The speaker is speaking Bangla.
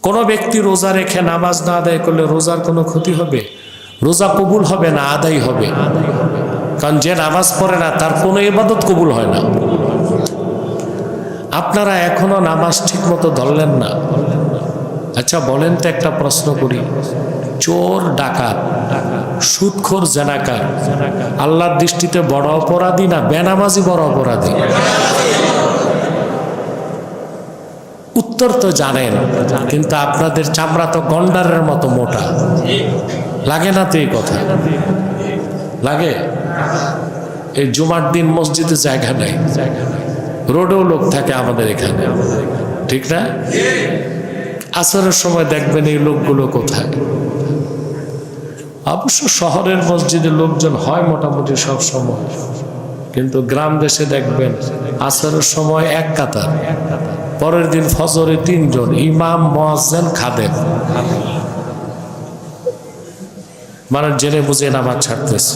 কোনো ব্যক্তি রোজা রেখে নামাজ না আদায় করলে রোজার কোনো ক্ষতি হবে? রোজা কবুল হবে না, আদায় হবে। কারণ যে নামাজ পড়ে না তার কোনো ইবাদত কবুল হয় না। আপনারা এখনো নামাজ ঠিক মতো ধরলেন না। আচ্ছা বলেন তো, একটা প্রশ্ন করি, চোর, ডাকাত, সুদখোর, জেনাকার আল্লাহর দৃষ্টিতে বড় অপরাধী না বেনামাজি বড় অপরাধী? উত্তর তো জানেন, কিন্তু আপনাদের চামড়া তো গন্ডারের মতো মোটা। লাগে না তো এই কথা? লাগে? এই জুমার দিন মসজিদে জায়গা নাই, রোডেও লোক থাকে আমাদের এখানে, ঠিক না? আসরের সময় দেখবেন এই লোকগুলো কোথায়? অবশ্য শহরের মসজিদে লোকজন হয় মোটামুটি সব সময়, কিন্তু গ্রাম দেশে দেখবেন আসরের সময় এক কাতার, পরের দিন ফজরে 3 জন, ইমাম, মুয়াজ্জিন, খাদেম। মানে জেনে বুঝে নামাজ ছাড়তেছে।